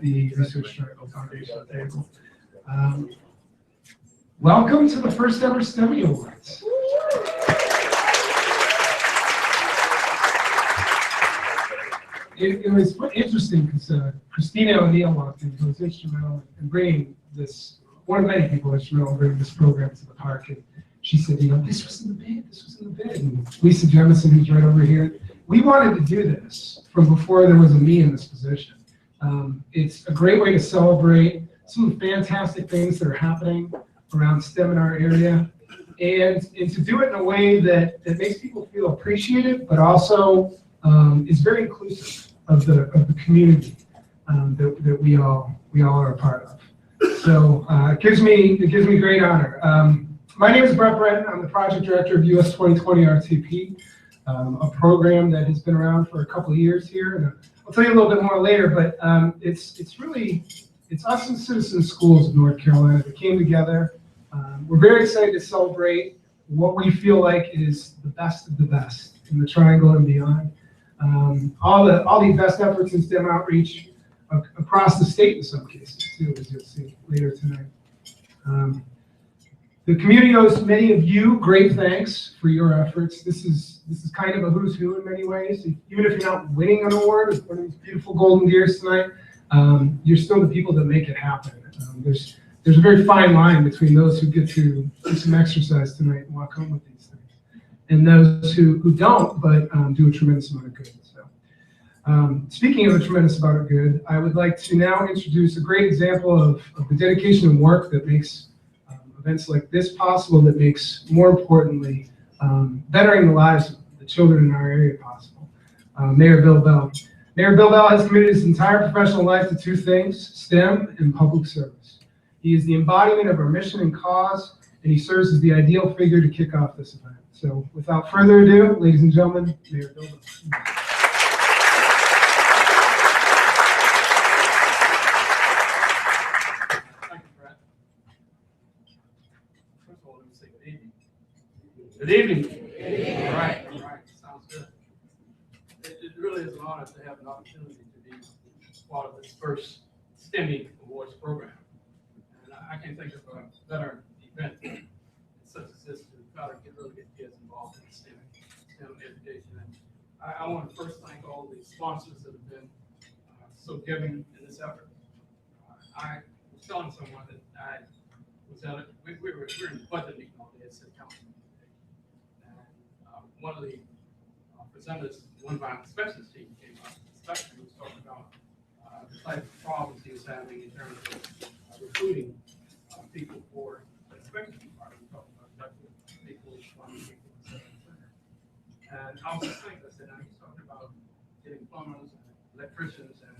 the Research Triangle Foundation table. Welcome to the first ever STEMmy Awards. It was interesting because Christina O'Neill walked in, who was instrumental in bringing this, one of many people instrumental in bringing this program to the park. And she said, you know, this was in the bid, this was in the bid. And Lisa Jemison, who's right over here, we wanted to do this from before there was a me in this position. It's a great way to celebrate some of the fantastic things that are happening around STEM in our area, and to do it in a way that makes people feel appreciated, but also is very inclusive of the community that we all are a part of. So it gives me great honor. My name is Brett Bretton. I'm the project director of US2020 RTP, a program that has been around for a couple of years here, and I'll tell you a little bit more later. But it's us and Citizen Schools of North Carolina that came together. We're very excited to celebrate what we feel like is the best of the best in the Triangle and beyond. All the best efforts in STEM outreach across the state in some cases too, as you'll see later tonight. The community owes many of you great thanks for your efforts. This is kind of a who's who in many ways. Even if you're not winning an award with one of these beautiful golden gears tonight, you're still the people that make it happen. There's a very fine line between those who get to do some exercise tonight and walk home with these things, and those who don't, but do a tremendous amount of good. So, speaking of a tremendous amount of good, I would like to now introduce a great example of the dedication and work that makes events like this possible, that makes, more importantly, bettering the lives of the children in our area possible. Mayor Bill Bell. Mayor Bill Bell has committed his entire professional life to two things: STEM and public service. He is the embodiment of our mission and cause, and he serves as the ideal figure to kick off this event. So without further ado, ladies and gentlemen, Mayor Bill Bell. Thank you, Brett. First of all, let me say good evening. Good evening. Good evening. All right, sounds good. It really is an honor to have an opportunity to be part of this first STEMmy Awards program. And I can't think of a better event such as this to try to really get kids involved in STEM education. And I want to first thank all the sponsors that have been so giving in this effort. I was telling someone that I was at it. We were in the budget meeting all day at City Council. And one of the presenters, one of our inspections team came up, especially was talking about the type of problems he was having in terms of recruiting people for the inspection department. We talked about people, plumbing people, etc. And I was just thinking, I said, now he's talking about getting plumbers and electricians, and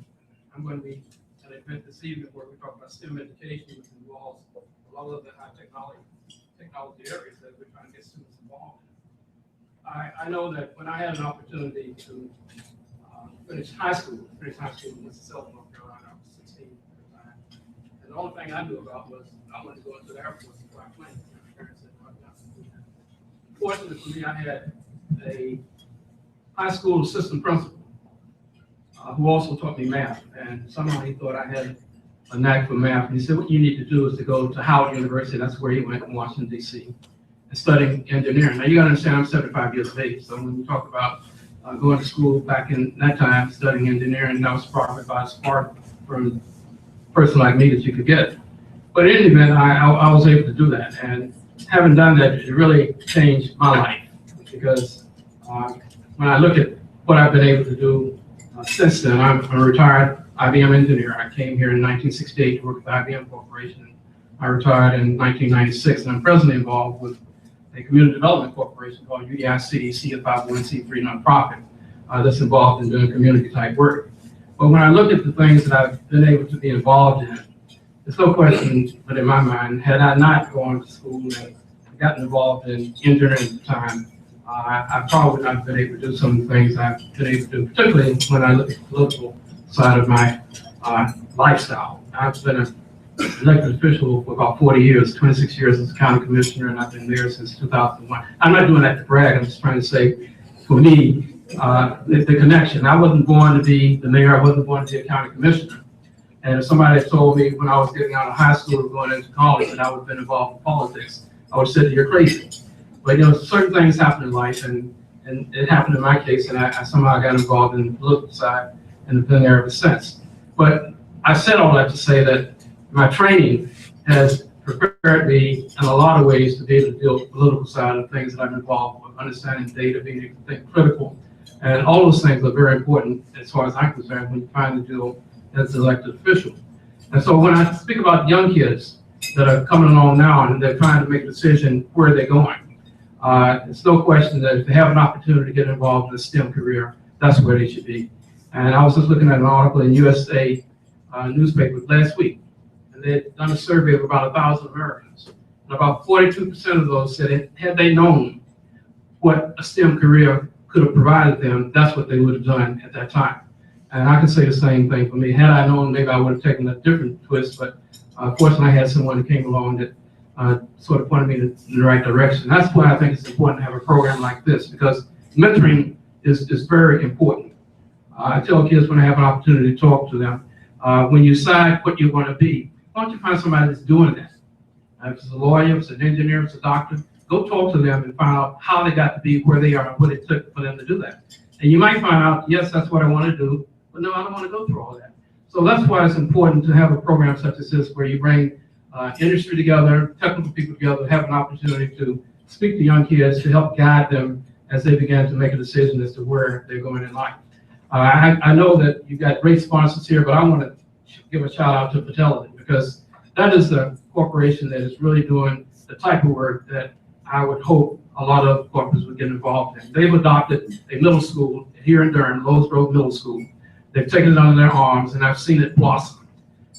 I'm going to be at an event this evening where we talk about STEM education, which involves a lot of the high technology areas that we're trying to get students involved in. I know that when I had an opportunity to finish high school in Winston-Salem, North Carolina, I was 16 at the time. And the only thing I knew about was I wanted to go into the Air Force and fly planes. My parents said, "Well, I'm not going to do that." Fortunately for me, I had a high school assistant principal who also taught me math. And somehow he thought I had a knack for math. And he said, what you need to do is to go to Howard University. That's where he went in Washington, D.C. and studying engineering. Now, you got to understand, I'm 75 years of age. So when we talk about going to school back in that time, studying engineering, that was probably about as far from a person like me that you could get. But in any event, I was able to do that. And having done that, it really changed my life. Because when I look at what I've been able to do since then, I'm a retired IBM engineer. I came here in 1968 to work with IBM Corporation. I retired in 1996, and I'm presently involved with a community development corporation called UDI-CDC, a 501c3 nonprofit that's involved in doing community type work. But when I look at the things that I've been able to be involved in, there's no question, but in my mind, had I not gone to school and gotten involved in engineering at the time, I probably would not have been able to do some of the things I've been able to do, particularly when I look at the political side of my lifestyle. I've been an elected official for about 40 years, 26 years as a county commissioner, and I've been there since 2001. I'm not doing that to brag, I'm just trying to say, for me, the connection. I wasn't born to be the mayor, I wasn't born to be a county commissioner. And if somebody had told me when I was getting out of high school or going into college that I would have been involved in politics, I would have said, you're crazy. But certain things happen in life, and it happened in my case, and I somehow got involved in the political side and have been there ever since. But I said all that to say that my training has prepared me in a lot of ways to be able to deal with the political side of things that I'm involved with, understanding data, being able to think critical, and all those things are very important as far as I'm concerned when you finally deal as an elected official. And so when I speak about young kids that are coming along now and they're trying to make a decision where they're going, it's no question that if they have an opportunity to get involved in a STEM career, that's where they should be. And I was just looking at an article in USA newspaper last week, and they had done a survey of about 1,000 Americans. And about 42% of those said had they known what a STEM career could have provided them, that's what they would have done at that time. And I can say the same thing for me. Had I known, maybe I would have taken a different twist, but fortunately I had someone who came along that sort of pointed me in the right direction. That's why I think it's important to have a program like this, because mentoring is very important. I tell kids when I have an opportunity to talk to them, when you decide what you're going to be, why don't you find somebody that's doing that? If it's a lawyer, if it's an engineer, if it's a doctor, go talk to them and find out how they got to be where they are and what it took for them to do that. And you might find out, yes, that's what I want to do, but no, I don't want to go through all that. So that's why it's important to have a program such as this, where you bring industry together, technical people together, have an opportunity to speak to young kids to help guide them as they begin to make a decision as to where they're going in life. I know that you've got great sponsors here, but I want to give a shout out to Fidelity, because that is a corporation that is really doing the type of work that I would hope a lot of corporates would get involved in. They've adopted a middle school here in Durham, Lowe's Road Middle School. They've taken it under their arms, and I've seen it blossom.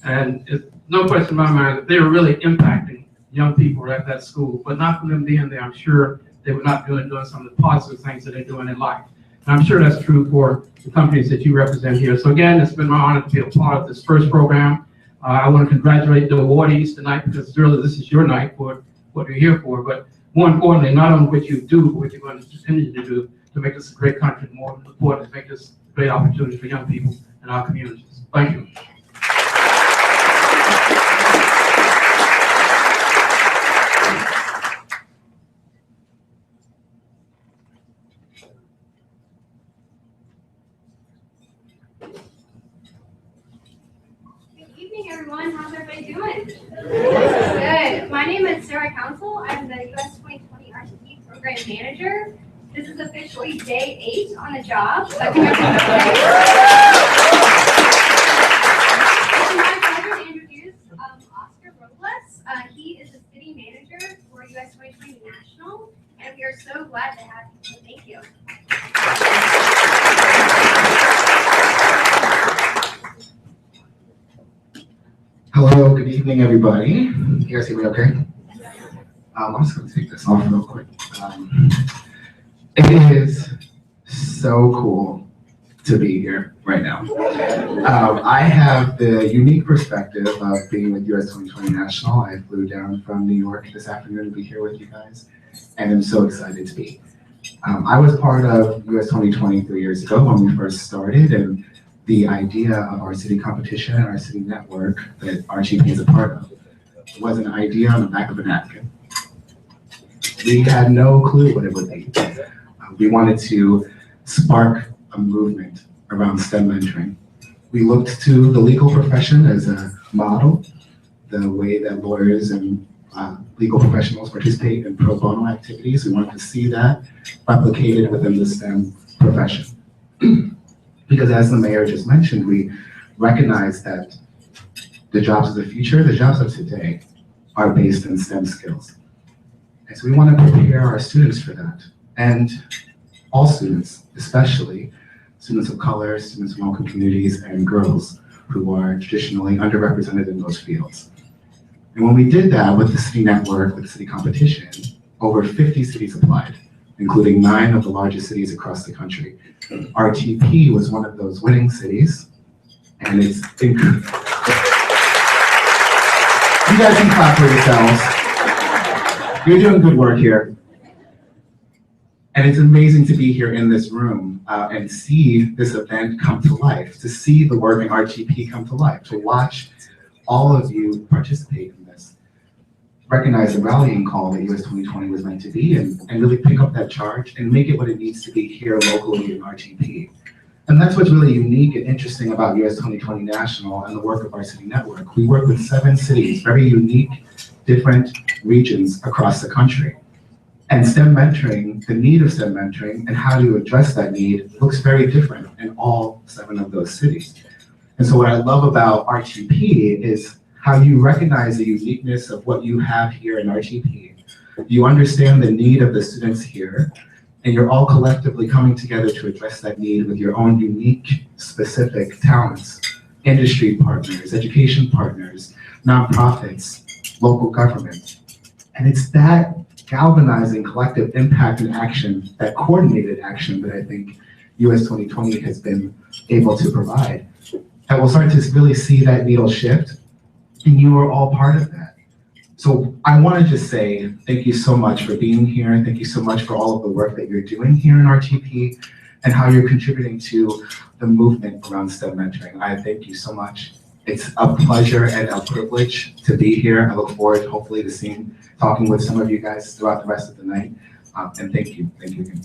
And it's no question in my mind that they are really impacting young people at that school, but not from them being there. I'm sure they would not be doing some of the positive things that they're doing in life. And I'm sure that's true for the companies that you represent here. So again, it's been my honor to be a part of this first program. I want to congratulate the awardees tonight, because really this is your night for what you're here for. But more importantly, not only what you do, but what you're going to continue to do to make this a great country, more important, to make this a great opportunity for young people in our communities. Thank you. Good evening, everyone. How's everybody doing? Good. My name is Sarah Council. I'm the US2020 RTP Program Manager. This is officially day 8 on the job. So it's my pleasure to introduce Oscar Robles. He is the city manager for US2020 National, and we are so glad to have you. So thank you. Hello, good evening, everybody. You guys hear me okay? I'm just going to take this off real quick. It is so cool to be here right now. I have the unique perspective of being with US2020 National. I flew down from New York this afternoon to be here with you guys, and I'm so excited to be. I was part of US2020 3 years ago when we first started, and the idea of our city competition and our city network that RTP is a part of was an idea on the back of a napkin. We had no clue what it would be. We wanted to spark a movement around STEM mentoring. We looked to the legal profession as a model, the way that lawyers and legal professionals participate in pro bono activities. We wanted to see that replicated within the STEM profession. Because as the mayor just mentioned, we recognize that the jobs of the future, the jobs of today, are based in STEM skills. And so we want to prepare our students for that. And all students, especially students of color, students from local communities, and girls who are traditionally underrepresented in those fields. And when we did that with the city network, with the city competition, over 50 cities applied, including 9 of the largest cities across the country. RTP was one of those winning cities, and it's incredible. You guys can clap for yourselves. You're doing good work here. And it's amazing to be here in this room and see this event come to life, to see the work in RTP come to life, to watch all of you participate in this, recognize the rallying call that US 2020 was meant to be, and really pick up that charge and make it what it needs to be here locally in RTP. And that's what's really unique and interesting about US 2020 National and the work of our city network. We work with 7 cities, very unique, different regions across the country. And STEM mentoring, the need of STEM mentoring and how to address that need looks very different in all 7 of those cities. And so what I love about RTP is how you recognize the uniqueness of what you have here in RTP. You understand the need of the students here, and you're all collectively coming together to address that need with your own unique, specific talents, industry partners, education partners, nonprofits, local government. And it's that galvanizing collective impact and action, that coordinated action that I think US 2020 has been able to provide, that we'll start to really see that needle shift, and you are all part of that. So I want to just say thank you so much for being here, and thank you so much for all of the work that you're doing here in RTP and how you're contributing to the movement around STEM mentoring. I thank you so much. It's a pleasure and a privilege to be here. I look forward, hopefully, to talking with some of you guys throughout the rest of the night. And thank you again.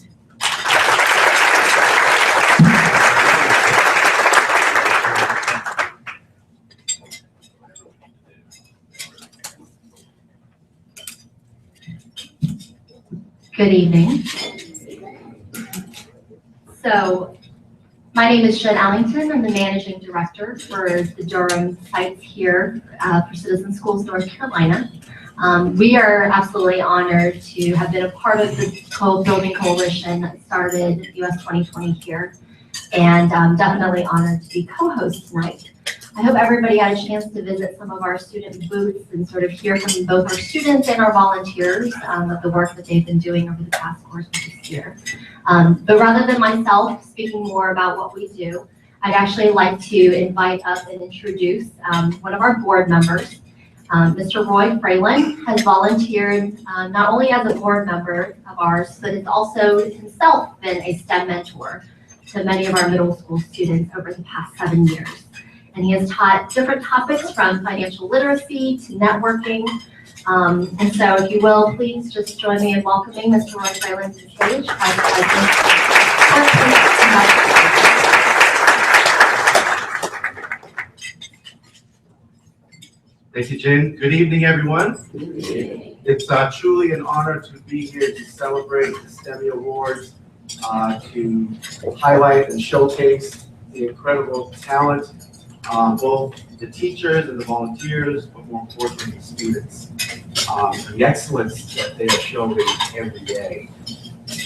Good evening. So, my name is Jen Allington. I'm the managing director for the Durham sites here for Citizen Schools North Carolina. We are absolutely honored to have been a part of the building coalition that started US 2020 here, and definitely honored to be co-host tonight. I hope everybody had a chance to visit some of our student booths and sort of hear from both our students and our volunteers of the work that they've been doing over the past course of this year. But rather than myself speaking more about what we do, I'd actually like to invite up and introduce one of our board members. Mr. Roy Fralin has volunteered not only as a board member of ours, but has also himself been a STEM mentor to many of our middle school students over the past 7 years. And he has taught different topics from financial literacy to networking. And so if you will, please just join me in welcoming Mr. Roy Fralin to the stage. Thank you, Jen. Good evening, everyone. It's truly an honor to be here to celebrate the STEMmy Awards, to highlight and showcase the incredible talent, both the teachers and the volunteers, but more importantly, the students, the excellence that they are showing every day.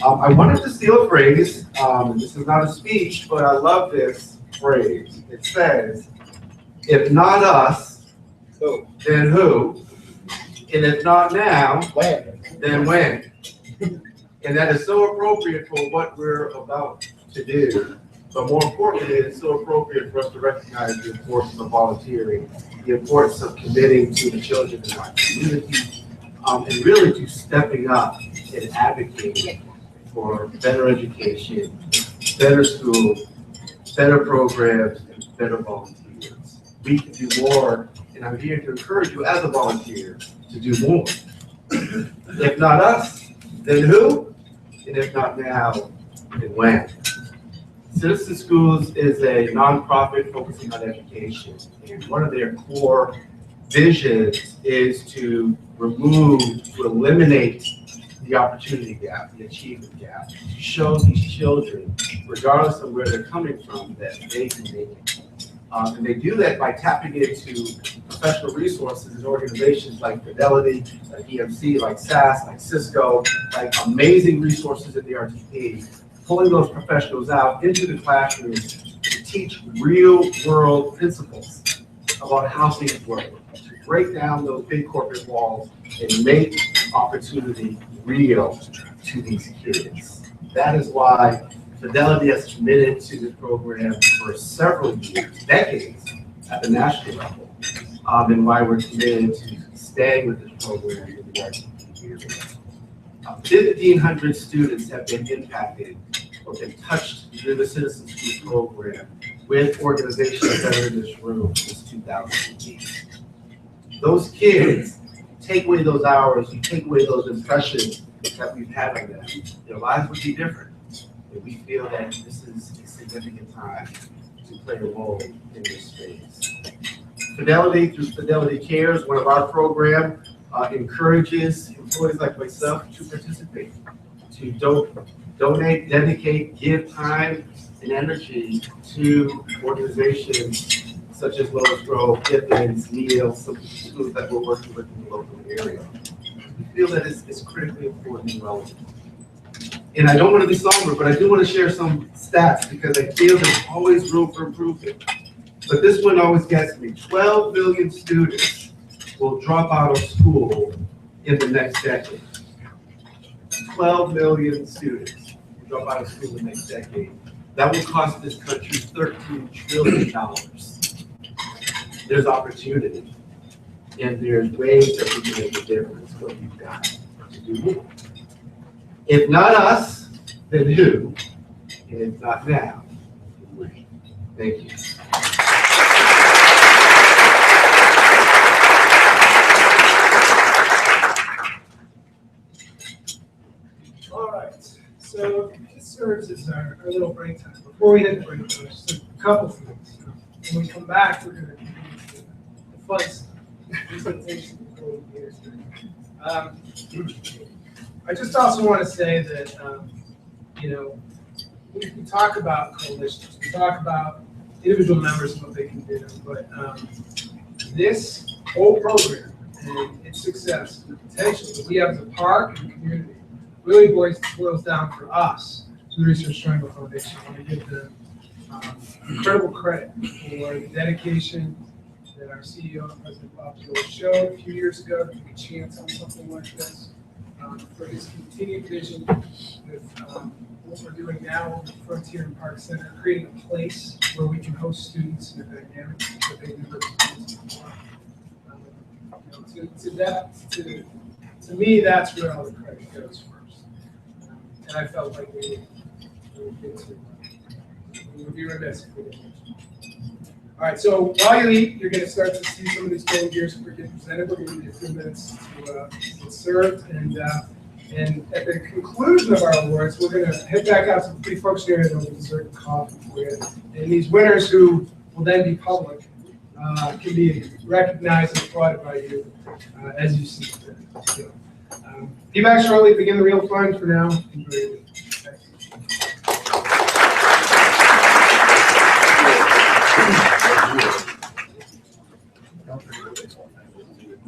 I wanted to steal a phrase. This is not a speech, but I love this phrase. It says, if not us, then who? And if not now, then when? And that is so appropriate for what we're about to do. But more importantly, it's so appropriate for us to recognize the importance of volunteering, the importance of committing to the children in our community, and really to stepping up and advocating for better education, better schools, better programs, and better volunteers. We can do more, and I'm here to encourage you as a volunteer to do more. If not us, then who? And if not now, then when? Citizen Schools is a nonprofit focusing on education, and one of their core visions is to eliminate the opportunity gap, the achievement gap, to show these children, regardless of where they're coming from, that they can make it. And they do that by tapping into professional resources and organizations like Fidelity, like EMC, like SAS, like Cisco, like amazing resources in the RTP, pulling those professionals out into the classrooms to teach real world principles about how things work, to break down those big corporate walls and make opportunity real to these kids. That is why Fidelity has committed to this program for several years, decades, at the national level, and why we're committed to staying with this program in the RTP years. 1,500 students have been impacted or been touched through the Citizen School program with organizations that are in this room since 2008. Those kids, take away those hours, you take away those impressions that we've had on them, their lives would be different. And we feel that this is a significant time to play a role in this space. Fidelity, through Fidelity Cares, one of our programs, encourages employees like myself to participate, to donate, dedicate, give time and energy to organizations such as Lowe's Grove, Gibbons, Neal, some schools that we're working with in the local area. We feel that it's critically important and relevant. And I don't want to be somber, but I do want to share some stats because I feel there's always room for improvement. But this one always gets me. 12 million students will drop out of school in the next decade. 12 million students will drop out of school in the next decade. That will cost this country $13 trillion. There's opportunity, and there's ways that we can make a difference, but we've got to do more. If not us, then who? And if not now, then we. Thank you. All right, so this serves as our little break time. Before we hit the break time, just a couple things. When we come back, we're going to do the fun stuff. Presentation of golden years. I just also want to say that, we talk about coalitions, we talk about individual members and what they can do, but this whole program and its success and the potential that we have as a park and community really boils down for us to the Research Triangle Foundation. I want to give them incredible credit for the dedication that our CEO and President Bob Joel showed a few years ago to take a chance on something like this, for his continued vision with what we're doing now with Frontier and Park Center, creating a place where we can host students in a dynamic that they've never experienced before. To me, that's where all the credit goes first. And I felt like we would be remiss if we didn't mention it. All right, so while you eat, you're going to start to see some of these golden gears that we're getting presented. We're going to give you a few minutes to get served. And at the conclusion of our awards, we're going to head back out to the pretty folks here and we'll dessert and coffee for you. And these winners, who will then be public, can be recognized and applauded by you as you see fit. So, be back shortly to begin the real fun. For now, enjoy your week.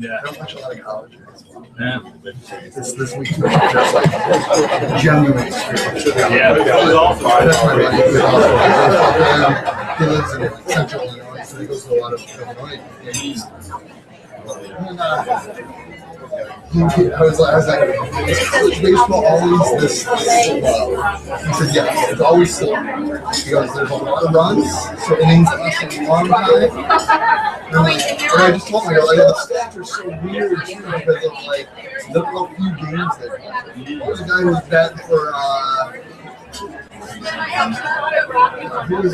Yeah. I don't watch a lot of college. Yeah. This week, just like genuine. Yeah, it was awesome. That's my buddy. He lives in Central Illinois, so he goes to a lot of Illinois games. I was like, is college baseball always this slow? He said, yes, it's always slow. He goes, there's a lot of runs, so innings last a long time. And I just told him, I go, the stats are so weird too because of like the few games that the guy was batting for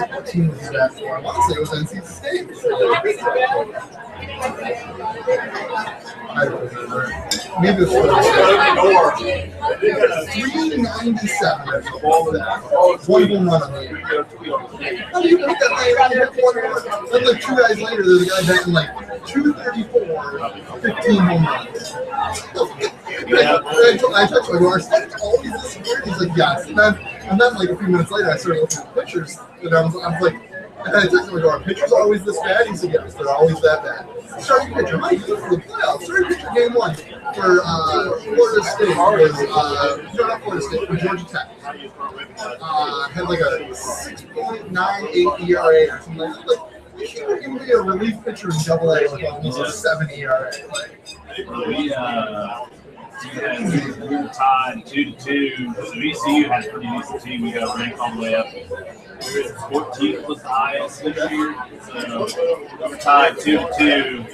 what team was he batting for? I want to say it was NC State. I don't remember. Maybe it was 397. One home run on the year. How do you put that like then like 2 guys later, there's a guy batting like 234, 15 home runs. I touched my our stats always this weird. He's like, yes. And then like a few minutes later, I started looking at pictures, and I was like, and I texted him, our pitchers are always this bad? He said, yes, they're always that bad. Starting pitcher, Mike, you look for the playoffs. Starting pitcher game 1 for Florida State was, not Florida State, for Georgia Tech. Had like a 6.98 ERA or something like that. Like, you should even be a relief pitcher in Double-A with almost a 7 ERA. We were tied 2-2. So ECU had a pretty decent team. We got ranked all the way up. 14th was the highest this year. So we were tied 2-2.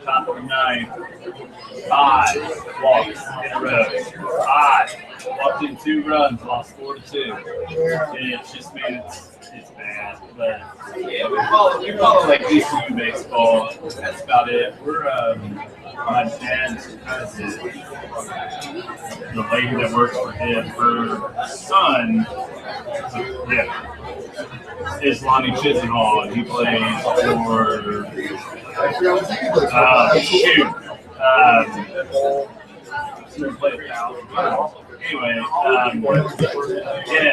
top of the ninth, 5 walks in a row. 5 walked in 2 runs, lost 4-2. And it's just, man, it's bad. But yeah, we follow like ECU baseball. That's about it. We're my dad's cousin, the lady that works for him, her son, is Lonnie Chisenhall, and he plays for anyway,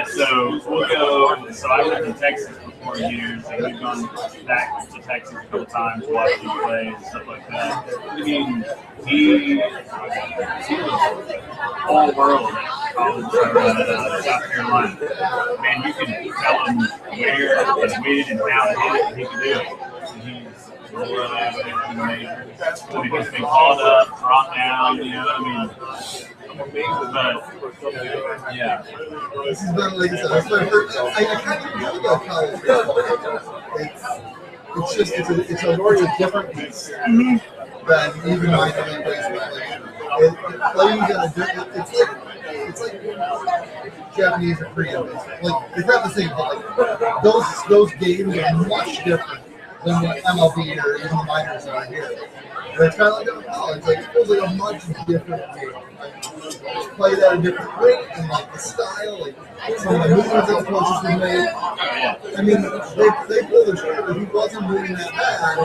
so we'll go. So I lived in Texas for 4 years, and we've gone back to Texas a couple times, watched him play and stuff like that. I mean, he was all world at college, South Carolina. Man, you can tell him where and when and how to hit it, and he can do it. He's amazing. I mean, he's been called up, brought down, you know, I mean, but yeah. This has been, like I said, that's my first. I kind of know about college baseball. It's a very different piece than even minor league baseball. It plays at a different. It's like Japanese or Korean baseball. Like it's not the same, but like those games are much different than what MLB or even the minors are here. And it's kind of like college. Like it feels like a much different game. Like, played at a different rate and like the style, like some of the movements that the coaches would make. I mean, they pulled the trigger. If he wasn't moving that bad,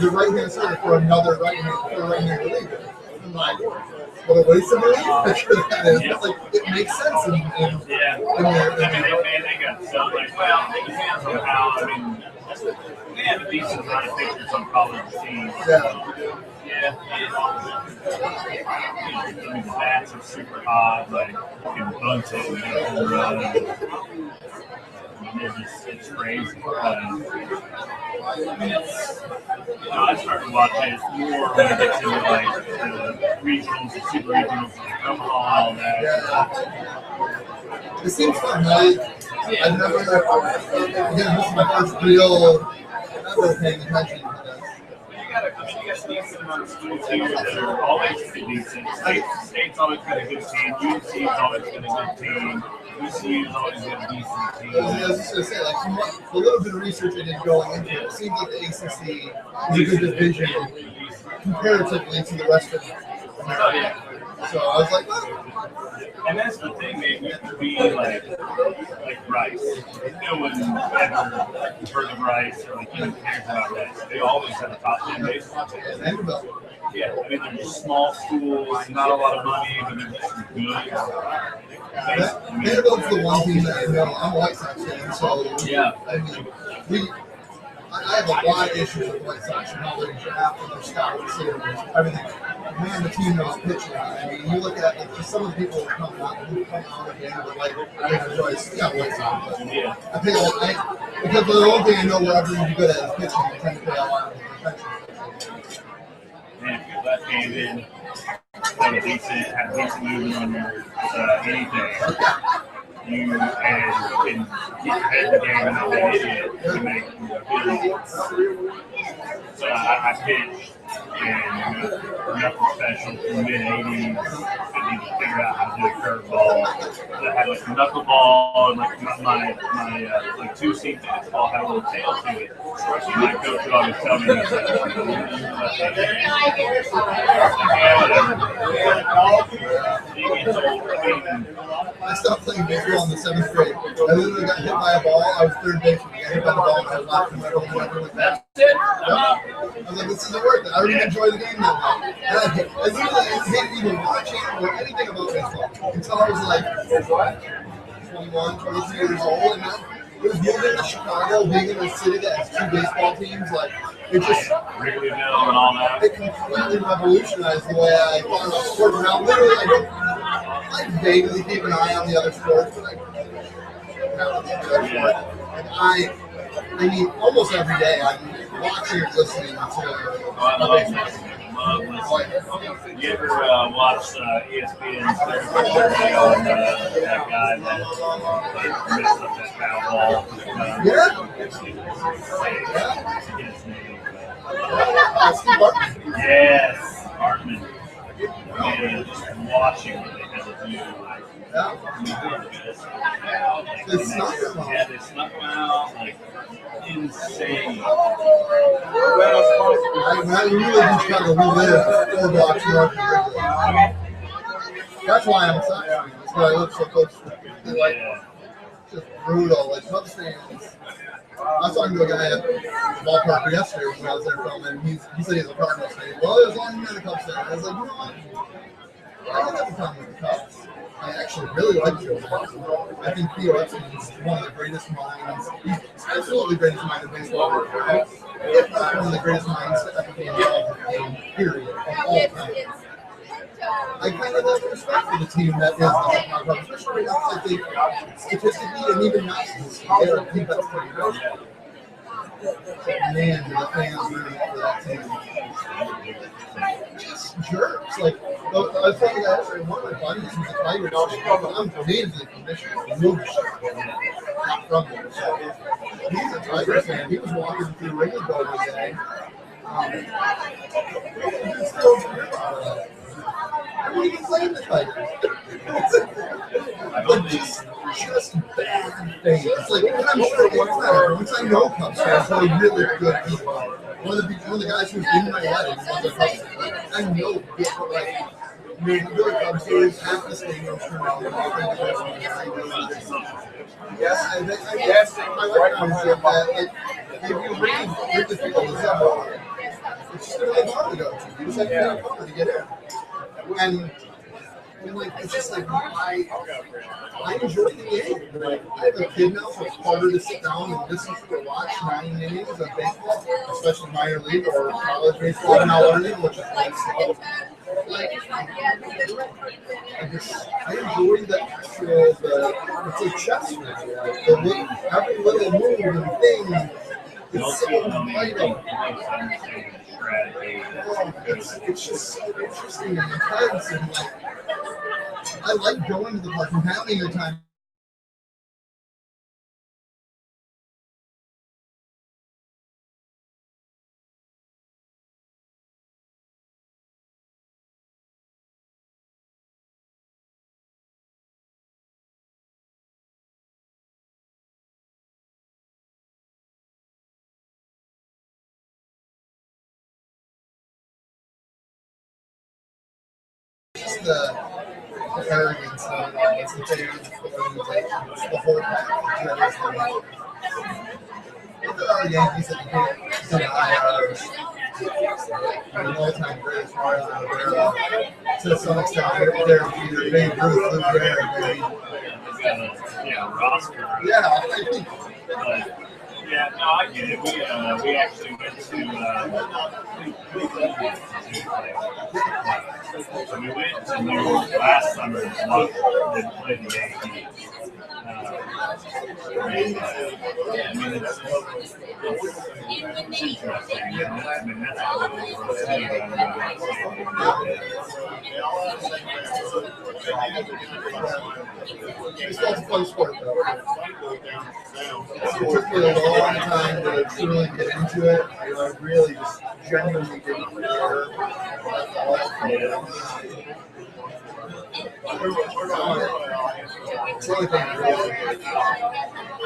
the right hand side for another right hand reliever. I'm like, what a waste of a relief pitcher that is. It's like it makes sense in they got so like, well, it depends on how. I mean, they have a decent amount of pitchers on college teams. Yeah, I mean, the bats are super hot, like, you can bunt it and get a home run. I mean, it's crazy. I mean, I started watching it more when it gets into, like, the regionals, the super regionals, like Omaha and all that. It seems fun. I've never, again, this is my first real ever paying attention to this. You got decent amount of schools here that are always pretty decent. State's always got a good team. UNC's always got a good team. ECU's always got a decent team. I was just going to say, like, from a little bit of research I did going into it, it seems like the ACC is a good division comparatively to the rest of America. So I was like, well. And that's the thing, man. You have to be like Rice. No one ever heard of Rice or like even cares about Rice. They always have a top 10 baseball team. Yeah, I mean, they're just small schools, not a lot of money, but they're just good. Vanderbilt's the one team that I know. I'm a White Sox fan, so yeah. I mean, I have a lot of issues with White Sox and how they draft and their scouts and everything. Man, the team knows pitching. I mean, you look at like, just some of the people who come out again, but like David Joyce, White Sox. Yeah. I think because the only thing I know where everyone's good at is pitching. You tend to play a lot of defense. And if you're left-handed, have decent movement on your anything. You can get your head in the game and not be an idiot to make So I pitched and nothing special from the mid-80s. I need to figure out how to do a curveball. I had like a knuckleball and like my like two-seam fastball had a little tail to it. So my coach would always tell me, he's I stopped playing baseball in the 7th grade. I literally got hit by a ball. I was third baseman. I got hit by the ball and I laughed in my own whatever like that. I was like, this isn't worth it. I don't even enjoy the game that much. And I literally hated even watching or anything about baseball until I was like 21, 22 years old. And then it was moving to Chicago, being in a city that has 2 baseball teams. Like, it just Wrigleyville and all that. It completely revolutionized the way I thought about sports. Now, literally, I vaguely keep an eye on the other sports, but and I mean, almost every day I'm watching or listening to. I love listening. You ever watch ESPN's 31st Birthday on that guy that messed up that foul ball? Yeah. His name. Steve Barton. Yes, Hartman. And just watching what they had to do. Like, They snuck him out. yeah, they snuck him out. Like, insane. I really just try to relive 4 blocks north of Wrigley. That's why I'm excited. That's why I live so close to it. They're like, just brutal. Like, Cubs fans. I was talking to a guy at the ballpark yesterday when I was there filming. He said he's a Cardinals fan. Well, as long as you're a Cubs fan. I was like, you know what? I don't have a problem with the Cubs. I actually really like Joe Biden. I think Theo Epstein is one of the greatest minds. He's absolutely the greatest mind in baseball. If not one of the greatest minds to ever be involved in the game, period, of all time. I kind of have respect for the team that is the Chicago Cubs, especially right now. I think statistically and even not statistically, they're a team that's pretty good. Man, do the fans rooting for that team. Just jerks. Like, I was telling that one of my buddies who's a Tigers fan, I'm natively from Michigan, moved to Chicago, not from there. So he's a Tigers fan. He was walking through Wrigley Bowl one day. He's still weird about it. What are you playing the Tigers? Like, just bad things. Like, and I'm sure once I know Cubs fans are really good people. One of the guys who's in my wedding was a Cubs fan. I know people like good Cubs fans, half the stadium turned out. Yes, I guess my wife comes in that like if you read the field, it's just really hard to go to. You just have to get a car to get in. And like it's just like I enjoy the game. Like, I have a kid now, so it's harder to sit down and listen to or watch 9 innings of baseball, especially minor league or college baseball. I'm now learning, which is really slow. Like, I enjoy the actual it's like chess really. Like, every little move and thing is so vital. It's just so interesting and intense, and like I like going to the park and having a time. Just the arrogance of it all. It's the fans, the organization, it's the whole package that is the there are Yankees that can't deny ours. The all-time greatest Mario Rivera. To some extent, they're either Babe Ruth, Lou Gehrig, maybe. Roster. Yeah, I think. Yeah, no, I get it. We actually went to so we went to New York last summer and played the Yankees. I mean, it's interesting. I mean, that's how the world is. It's not a fun sport, though. It took me a long time to truly get into it. I really just genuinely didn't care. It's the only thing I really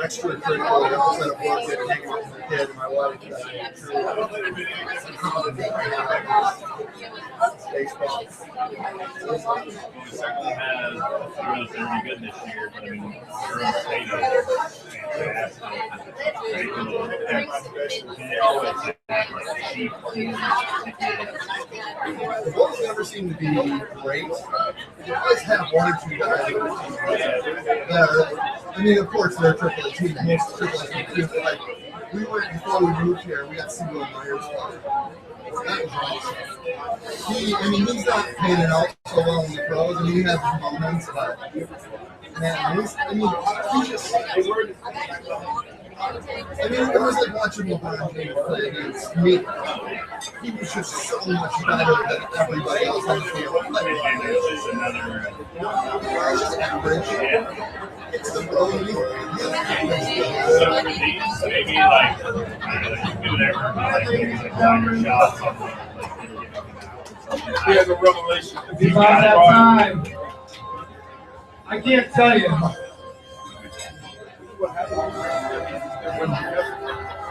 extracurricular outside of work and hanging out with my kid and my wife that I baseball. We certainly have really good this year, but I mean, Durham Stadium is fantastic. They always have like cheap teams. The Bulls never seem to be great. They always have 1 or 2 guys. I mean, of course, they're a AAA team. Most AAA teams, but like, we went before we moved here. We got Single Myers. That was awesome. He's not painted out so well in the pros. I mean, he has his moments, but man, he just. It was like watching LeBron James play against me. He was just so much better than everybody else on the field. It's just average. It's the road. Maybe like, you can do whatever, like, shots. He has a revelation. It's about that time. I can't tell you.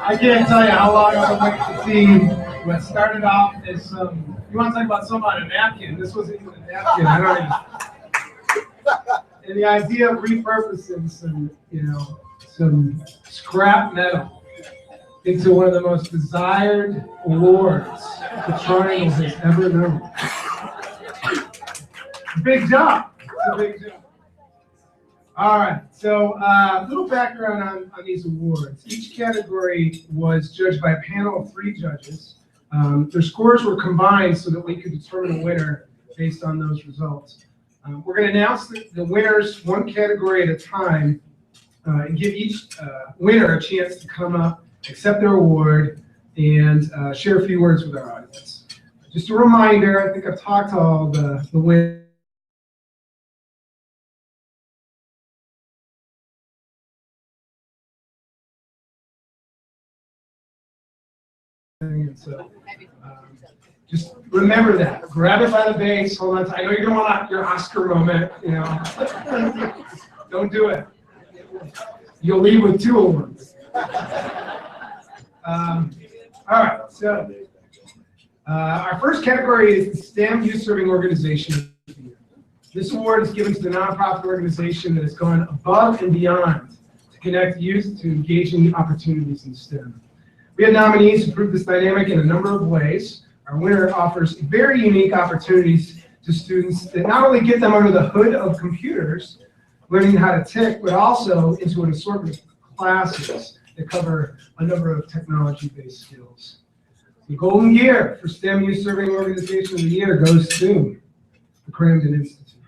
I can't tell you how long I've been waiting to see what started off as some. You want to talk about something on a napkin? This wasn't even a napkin. I don't even. And the idea of repurposing some, some scrap metal into one of the most desired awards the Triangle has ever known. Big job. It's a big job. All right, so a little background on these awards. Each category was judged by a panel of 3 judges. Their scores were combined so that we could determine a winner based on those results. We're going to announce the winners one category at a time and give each winner a chance to come up, accept their award, and share a few words with our audience. Just a reminder, I think I've talked to all the winners. And so just remember that. Grab it by the base, hold on. I know you're going to want your Oscar moment, Don't do it. You'll leave with 2 awards. All right, so our first category is the STEM Youth Serving Organization of the Year. This award is given to the nonprofit organization that has gone above and beyond to connect youth to engaging opportunities in STEM. We have nominees who prove this dynamic in a number of ways. Our winner offers very unique opportunities to students that not only get them under the hood of computers, learning how to tick, but also into an assortment of classes that cover a number of technology-based skills. The Golden Gear for STEM Youth Serving Organization of the Year goes to the Cramden Institute.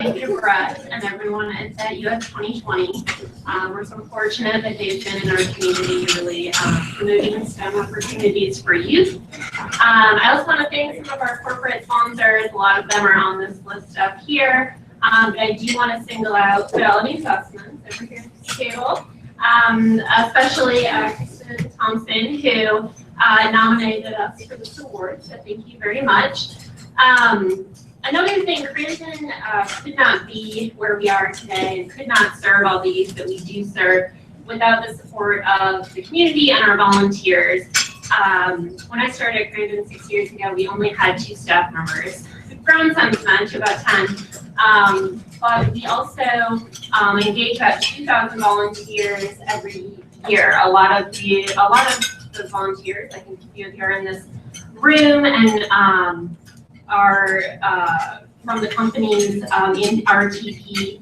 Thank you for us and everyone at US2020. We're so fortunate that they've been in our community really promoting STEM opportunities for youth. I also want to thank some of our corporate sponsors. A lot of them are on this list up here. But I do want to single out Fidelity Assessments over here at the table, especially Kristen Thompson, who nominated us for this award. So thank you very much. Another thing, Cramden could not be where we are today and could not serve all the youth that we do serve without the support of the community and our volunteers. When I started at Cramden 6 years ago, we only had 2 staff members. We've grown since then to about 10. But we also engage about 2,000 volunteers every year. A lot of the volunteers, I think a few of you are in this room, and are from the companies in RTP.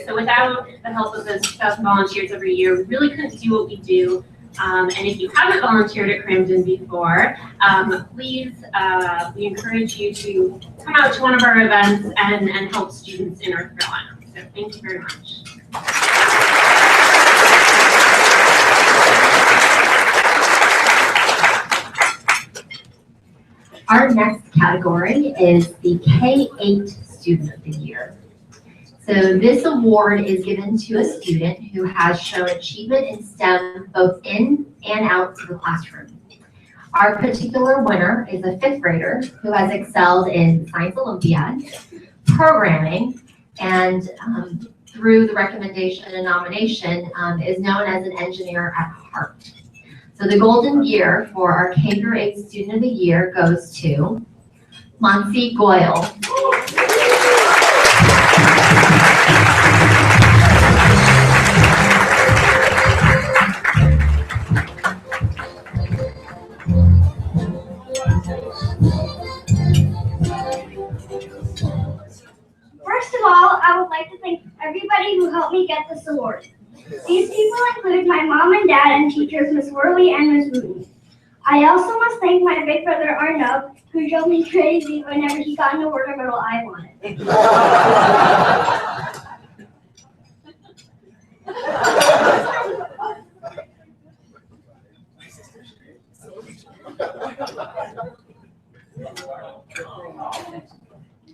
So without the help of those 2,000 volunteers every year, we really couldn't do what we do. And if you haven't volunteered at Cramden before, please, we encourage you to come out to one of our events and help students in North Carolina. So thank you very much. Our next category is the K-8 Student of the Year. So this award is given to a student who has shown achievement in STEM both in and out of the classroom. Our particular winner is a 5th grader who has excelled in Science Olympiad, programming, and through the recommendation and nomination is known as an engineer at heart. So the Golden Gear for our K-8 Student of the Year goes to Monsi Goyle. First of all, I would like to thank everybody who helped me get this award. These people include my mom and dad and teachers, Miss Worley and Miss Wooten. I also must thank my big brother Arnab, who drove me crazy whenever he got an award medal I wanted.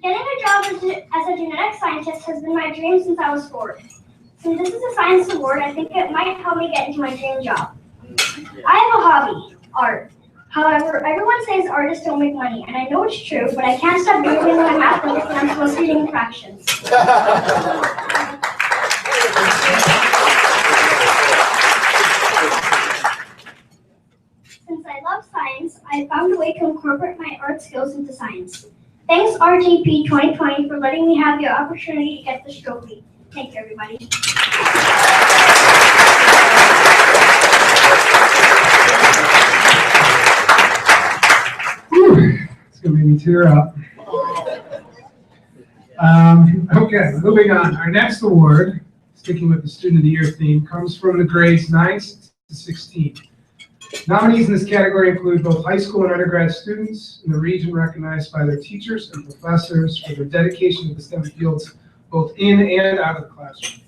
Getting a job as a genetic scientist has been my dream since I was 4. Since this is a science award, I think it might help me get into my dream job. I have a hobby, art. However, everyone says artists don't make money, and I know it's true, but I can't stop doing my mathematics when I'm supposed to be doing fractions. Since I love science, I found a way to incorporate my art skills into science. Thanks RTP 2020 for letting me have the opportunity to get this trophy. Thank you, everybody. It's gonna make me tear up. Okay, moving on. Our next award, sticking with the Student of the Year theme, comes from the grades 9 to 16. Nominees in this category include both high school and undergrad students in the region recognized by their teachers and professors for their dedication to the STEM fields, both in and out of the classroom.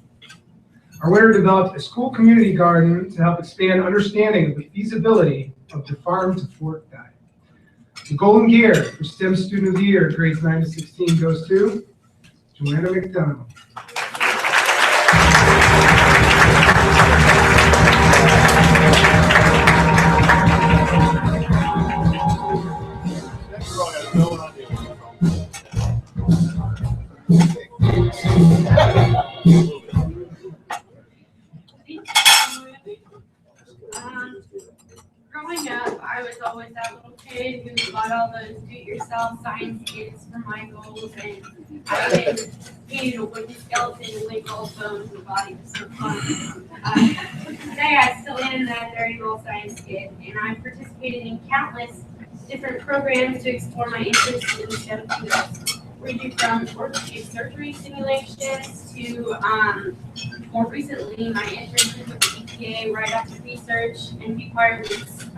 Our winner developed a school community garden to help expand understanding of the feasibility of the farm to fork diet. The Golden Gear for STEM Student of the Year, grades 9 to 16, goes to Joanna McDonald. Growing up, I was always that little kid who bought all those do-it-yourself science kits for my goals, and I painted a wooden skeleton and linked all bones in the body. It was so fun. Today, I still am that dirty old science kid, and I've participated in countless different programs to explore my interest in STEM fields. We do from orthopedic surgery simulations to more recently my internship with the EPA right after research and be part of this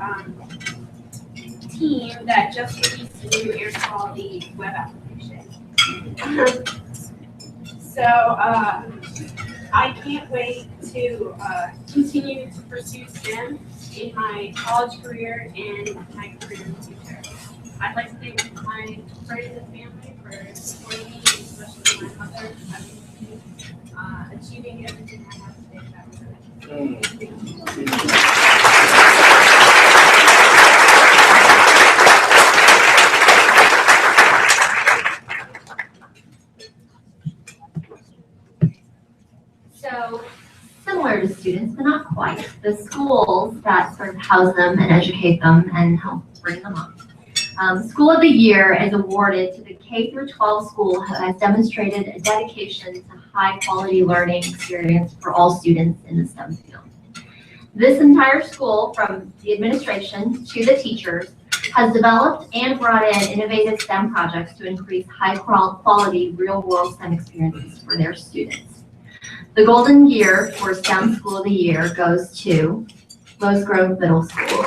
team that just released a new air quality web application. So I can't wait to continue to pursue STEM in my college career and my career in the future. I'd like to thank my friends and family for supporting me, especially my mother, achieving everything I have today. So, similar to students, but not quite, the schools that sort of house them and educate them and help bring them up. School of the Year is awarded to the K through 12 school who has demonstrated a dedication to high quality learning experience for all students in the STEM field. This entire school, from the administration to the teachers, has developed and brought in innovative STEM projects to increase high quality real world STEM experiences for their students. The Golden Gear for STEM School of the Year goes to Rose Grove Middle School.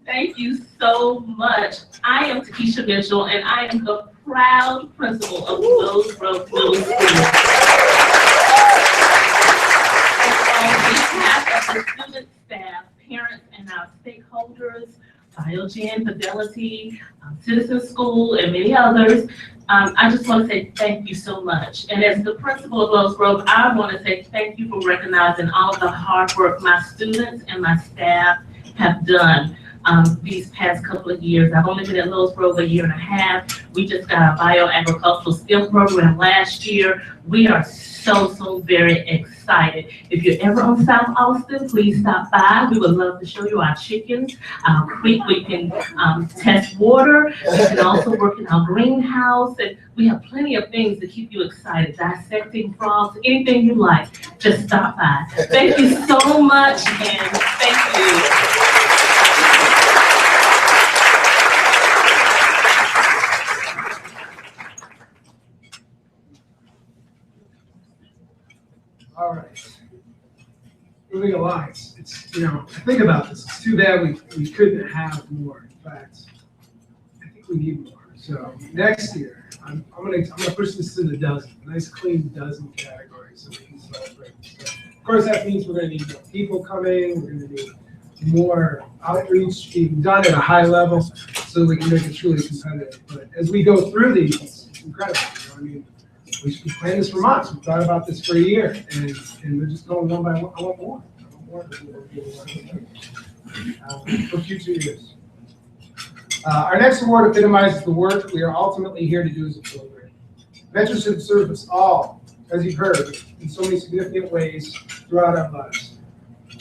Thank you so much. I am Takesha Mitchell, and I am the proud principal of Rose Grove Middle School. And on behalf of the student, staff, parents, and our stakeholders, Biogen, Fidelity, Citizen School, and many others, I just want to say thank you so much. And as the principal of Rose Grove, I want to say thank you for recognizing all of the hard work my students and my staff have done. these past couple of years. I've only been at Lowesboro a year and a half. We just got our bioagricultural skill program last year. We are so very excited. If you're ever on South Austin, please stop by. We would love to show you our chickens, our creek. We can test water. We can also work in our greenhouse. And we have plenty of things to keep you excited. Dissecting frogs, anything you like, just stop by. Thank you so much, and thank you. All right. Moving along, it's think about this. It's too bad we couldn't have more. In fact, I think we need more. So next year, I'm gonna push this to the dozen, a nice clean dozen categories, so we can celebrate. So, of course, that means we're gonna need more people coming. We're gonna need more outreach being done at a high level, so that we can make it truly competitive. But as we go through these, it's incredible. I mean, we planned this for months. We thought about this for a year, and we're just going one by one. I want more. For future years. Our next award epitomizes the work we are ultimately here to do as a program. Mentorship serves us all, as you've heard, in so many significant ways throughout our lives.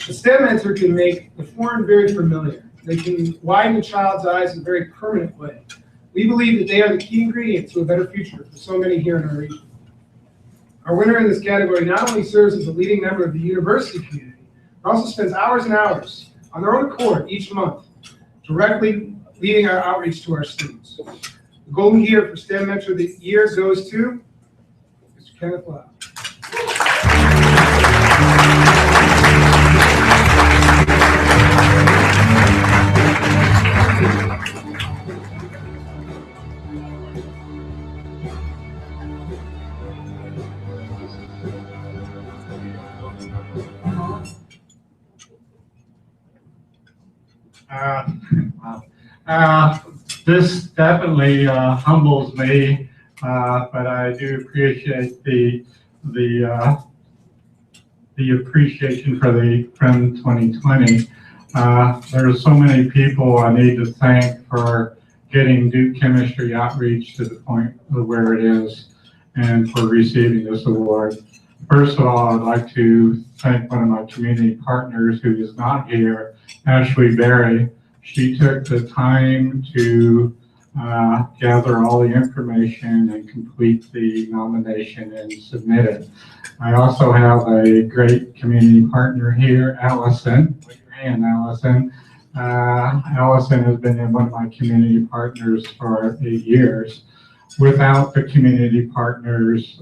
The STEM mentor can make the foreign very familiar. They can widen a child's eyes in a very permanent way. We believe that they are the key ingredient to a better future for so many here in our region. Our winner in this category not only serves as a leading member of the university community, but also spends hours and hours on their own accord each month, directly leading our outreach to our students. The Golden Gear for STEM Mentor of the Year goes to Mr. Kenneth Lau. This definitely humbles me, but I do appreciate the appreciation for the Friend 2020. There are so many people I need to thank for getting Duke Chemistry outreach to the point of where it is and for receiving this award. First of all, I'd like to thank one of my community partners who is not here, Ashley Berry. She took the time to gather all the information and complete the nomination and submit it. I also have a great community partner here, Allison. Put your hand, Allison. Allison has been one of my community partners for 8 years. Without the community partners,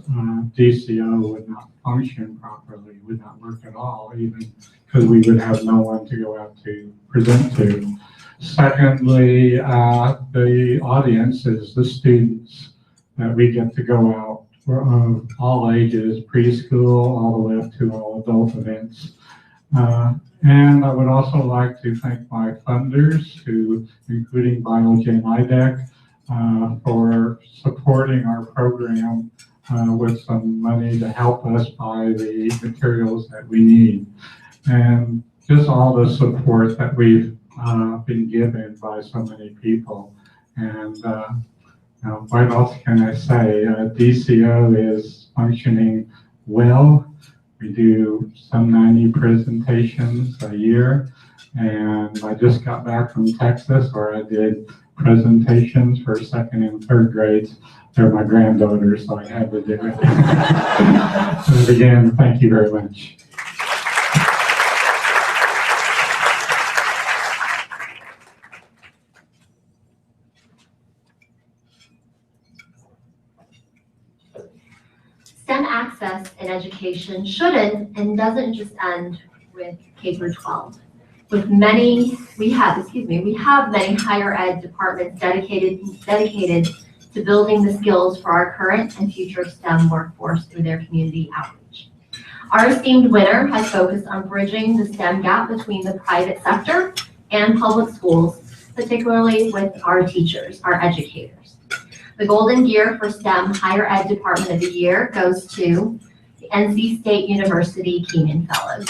DCO would not function properly, would not work at all, even because we would have no one to go out to present to. Secondly, the audience is the students that we get to go out of all ages, preschool, all the way up to all adult events. And I would also like to thank my funders, including Biology and IDEC, for supporting our program with some money to help us buy the materials that we need. And just all the support that we've been given by so many people. And what else can I say? DCO is functioning well. We do some 90 presentations a year. And I just got back from Texas where I did presentations for 2nd and 3rd grades. They're my granddaughters, so I had to do it. And again, thank you very much. STEM access in education shouldn't and doesn't just end with K-12. We have many higher ed departments dedicated to building the skills for our current and future STEM workforce through their community outreach. Our esteemed winner has focused on bridging the STEM gap between the private sector and public schools, particularly with our teachers, our educators. The Golden Gear for STEM Higher Ed Department of the Year goes to the NC State University Keenan Fellows.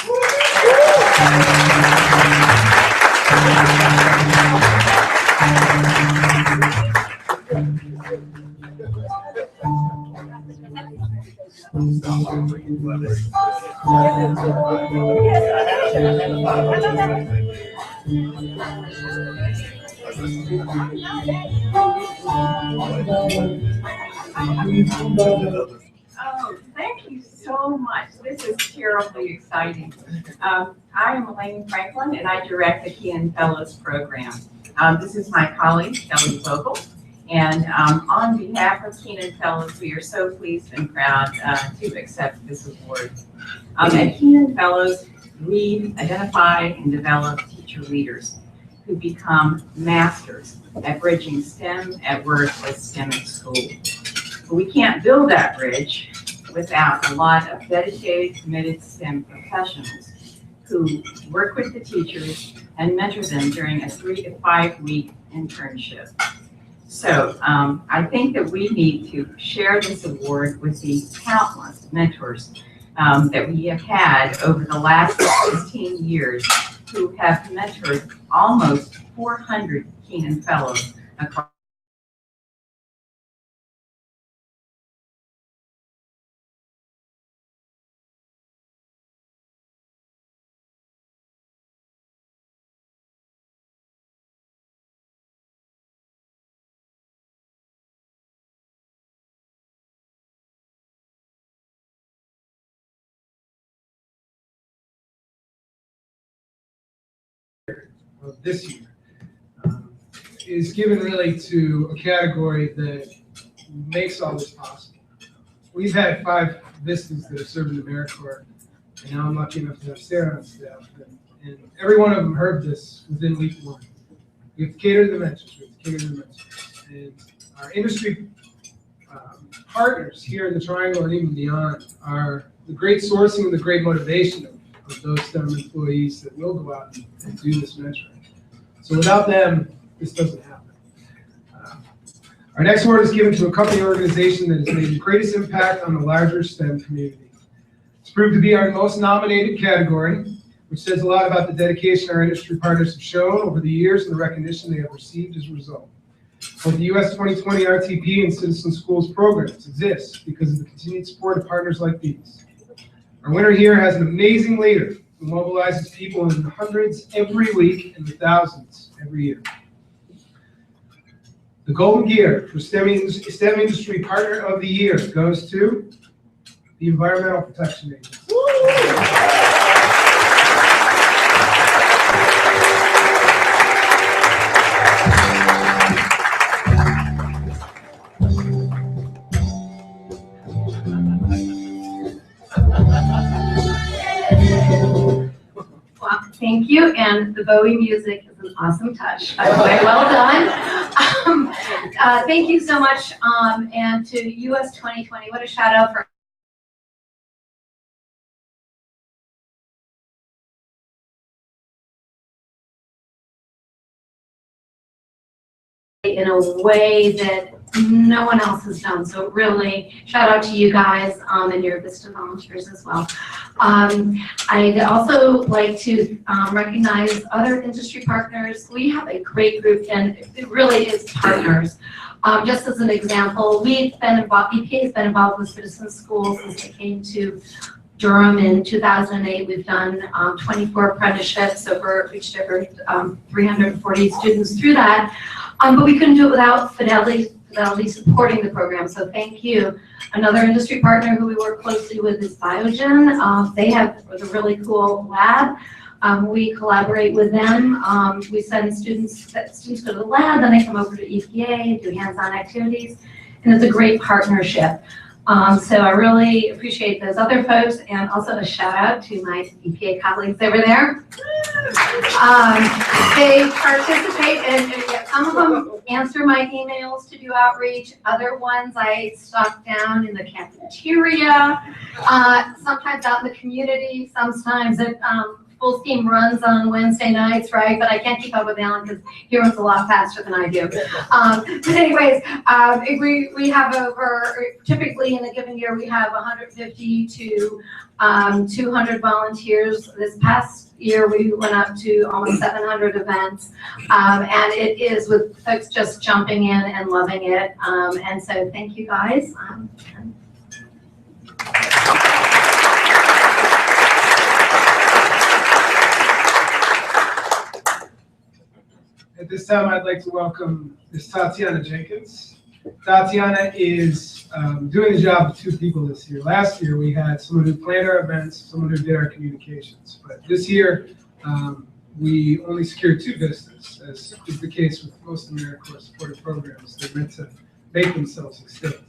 Oh, thank you so much. This is terribly exciting. I am Elaine Franklin, and I direct the Keenan Fellows Program. This is my colleague, Kelly Vogel. And on behalf of Keenan Fellows, we are so pleased and proud to accept this award. At Keenan Fellows, we identify and develop teacher leaders who become masters at bridging STEM at work with STEM at school. But we can't build that bridge without a lot of dedicated, committed STEM professionals who work with the teachers and mentor them during a 3 to 5 week internship. So I think that we need to share this award with the countless mentors that we have had over the last 16 years who have mentored almost 400 Keenan Fellows across. Of this year is given really to a category that makes all this possible. We've had 5 vistas that have served in the AmeriCorps, and now I'm lucky enough to have Sarah on staff, and every one of them heard this within week 1. We have to cater to the mentors, we have to cater to the mentors, and our industry partners here in the Triangle and even beyond are the great sourcing and the great motivation of those STEM employees that will go out and do this mentoring. So without them, this doesn't happen. Our next award is given to a company organization that has made the greatest impact on the larger STEM community. It's proved to be our most nominated category, which says a lot about the dedication our industry partners have shown over the years and the recognition they have received as a result. Both the US2020 RTP and Citizen Schools programs exist because of the continued support of partners like these. Our winner here has an amazing leader who mobilizes people in the hundreds every week and the thousands every year. The Golden Gear for STEM Industry Partner of the Year goes to the Environmental Protection Agency. Well, thank you, and the Bowie music is an awesome touch, by the way. Well done. Thank you so much, and to US 2020, what a shout out for in a way that no one else has done. So really, shout out to you guys and your Vista volunteers as well. I'd also like to recognize other industry partners. We have a great group, and it really is partners. Just as an example, we've been involved, EPA has been involved with Citizen Schools since they came to Durham in 2008. We've done 24 apprenticeships, reached over 340 students through that. But we couldn't do it without Fidelity supporting the program, so thank you. Another industry partner who we work closely with is Biogen. They have a really cool lab. We collaborate with them. We send students go to the lab, then they come over to EPA, do hands-on activities, and it's a great partnership. So I really appreciate those other folks, and also a shout out to my EPA colleagues over there. They participate, and some of them answer my emails to do outreach. Other ones I stock down in the cafeteria, sometimes out in the community, sometimes at full steam runs on Wednesday nights, right? But I can't keep up with Alan because he runs a lot faster than I do. But anyways, we have typically in a given year, we have 150 to 200 volunteers. This past year, we went up to almost 700 events. And it is with folks just jumping in and loving it. And so thank you guys. At this time, I'd like to welcome Ms. Tatiana Jenkins. Tatiana is doing the job of two people this year. Last year, we had someone who planned our events, someone who did our communications. But this year, we only secured 2 vistas, as is the case with most AmeriCorps supported programs. They're meant to make themselves extinct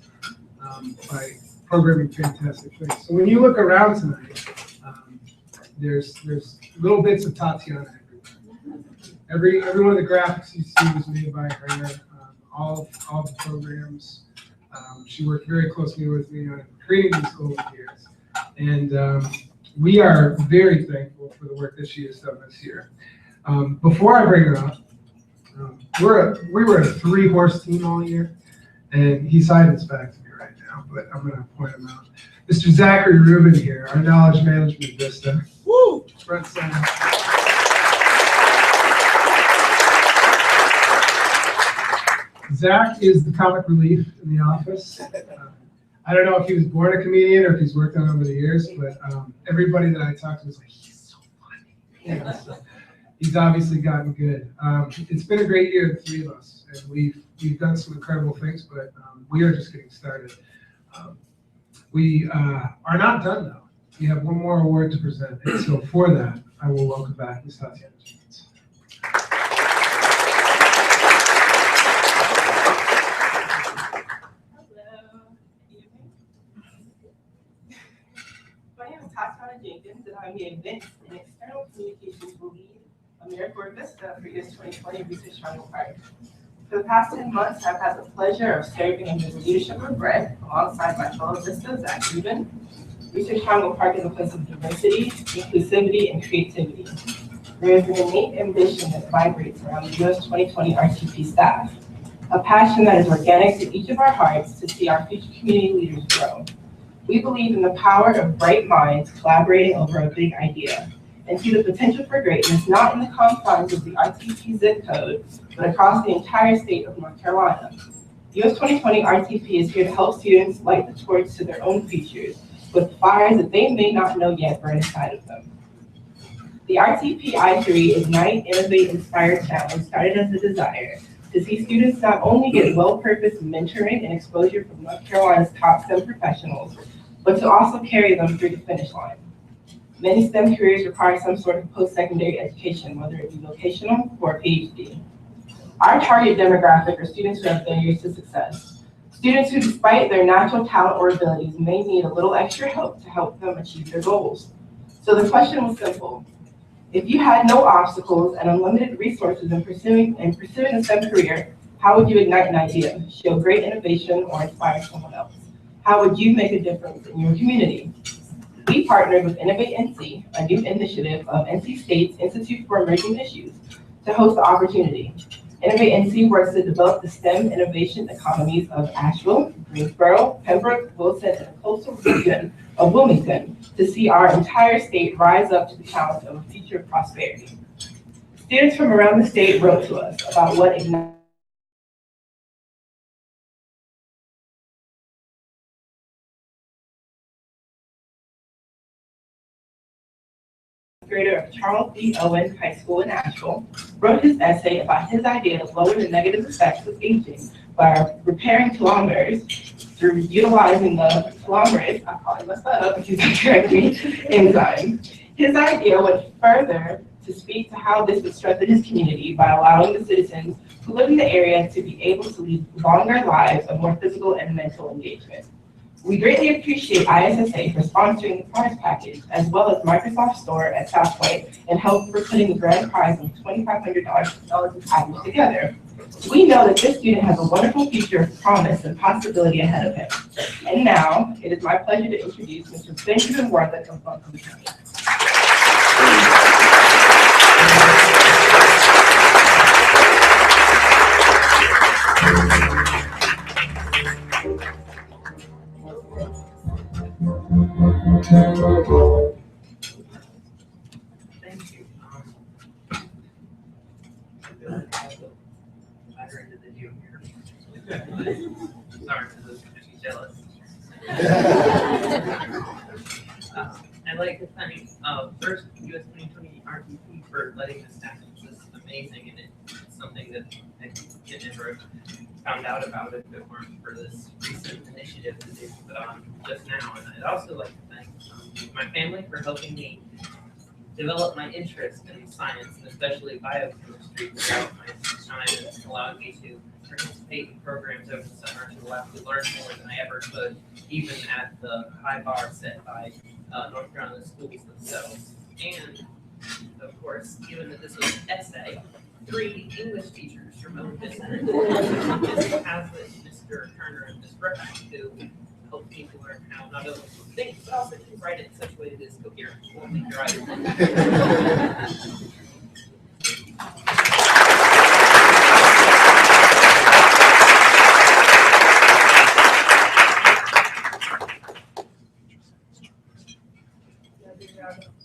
by programming fantastic things. So when you look around tonight, there's little bits of Tatiana everywhere. Every one of the graphics you see was made by her. All the programs. She worked very closely with me on creating these goals years. And we are very thankful for the work that she has done this year. Before I bring her up, we were a 3-horse team all year, and he's hiding his back to me right now, but I'm going to point him out. Mr. Zachary Rubin here, our knowledge management vista. Woo! Front center. Zach is the comic relief in the office. I don't know if he was born a comedian or if he's worked on it over the years, but everybody that I talked to was like, he's so funny. Yeah, so he's obviously gotten good. It's been a great year, the 3 of us, and we've done some incredible things, but we are just getting started. We are not done though. We have one more award to present, and so for that, I will welcome back Ms. Tatiana Jenkins. My name is Tatiana Jenkins, and I'm the Events and External Communications Lead, AmeriCorps Vista for US 2020 Research Triangle Park. For the past 10 months, I've had the pleasure of serving under the leadership of Brett alongside my fellow Vista, Zach Rubin. Research Triangle Park is a place of diversity, inclusivity, and creativity. There is an innate ambition that vibrates around the US 2020 RTP staff, a passion that is organic to each of our hearts to see our future community leaders grow. We believe in the power of bright minds collaborating over a big idea, and see the potential for greatness not in the confines of the RTP zip code, but across the entire state of North Carolina. US 2020 RTP is here to help students light the torch to their own futures with fires that they may not know yet burn inside of them. The RTP I3 Ignite, Innovate, Inspire Challenge started as a desire to see students not only get well-purposed mentoring and exposure from North Carolina's top STEM professionals, but to also carry them through the finish line. Many STEM careers require some sort of post-secondary education, whether it be vocational or a PhD. Our target demographic are students who have barriers to success. Students who, despite their natural talent or abilities, may need a little extra help to help them achieve their goals. So the question was simple. If you had no obstacles and unlimited resources in pursuing a STEM career, how would you ignite an idea, show great innovation, or inspire someone else? How would you make a difference in your community? We partnered with Innovate NC, a new initiative of NC State's Institute for Emerging Issues, to host the opportunity. Innovate NC works to develop the STEM innovation economies of Asheville, Greensboro, Pembroke, Wilson, and the coastal region of Wilmington to see our entire state rise up to the challenge of a future of prosperity. Students from around the state wrote to us about what Ignite grader of Charles B. Owen High School in Asheville, wrote his essay about his idea to lower the negative effects of aging by repairing telomeres through utilizing the telomerase, I probably messed that up if you can correct me, enzyme. His idea went further to speak to how this would strengthen his community by allowing the citizens who live in the area to be able to lead longer lives of more physical and mental engagement. We greatly appreciate ISSA for sponsoring the prize package, as well as Microsoft Store at South Point, and help for putting the grand prize of $2,500 package together. We know that this student has a wonderful future of promise and possibility ahead of him. And now, it is my pleasure to introduce Mr. Benjamin Warlick of Buncombe County. Thank you. Better into the video here. Sorry for those who are jealous. I'd like to thank first US2020 RTP for letting this happen. This is amazing, and it's something that I could never have found out about if it weren't for this recent initiative that they've put on just now. And I'd also like to thank my family for helping me develop my interest in science, and especially biochemistry, throughout my time. It's allowed me to participate in programs over the summer to allow me to learn more than I ever could, even at the high bar set by North Carolina schools themselves. And of course, given that this was an essay, 3 English teachers from Owen District, Mr. Hazlitt, Mr. Turner, and Ms. Brooks, who helped me to learn how not only to think, but also to write it in such a way that is coherent. Won't make your eyes.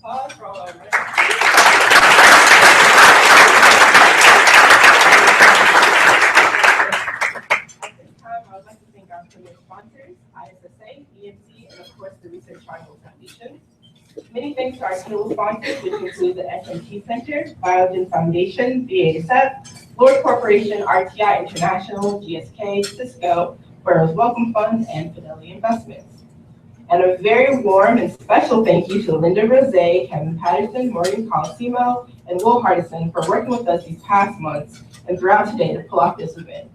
Applause for all our I would like to thank our premier sponsors, ISSA, EMC, and of course the Research Triangle Foundation. Many thanks to our keynote sponsors, which include the SMT Center, Biogen Foundation, BASF, Lord Corporation, RTI International, GSK, Cisco, Burroughs Welcome Funds, and Fidelity Investments. And a very warm and special thank you to Linda Rose, Kevin Patterson, Morgan Colosimo, and Will Hardison for working with us these past months and throughout today to pull off this event.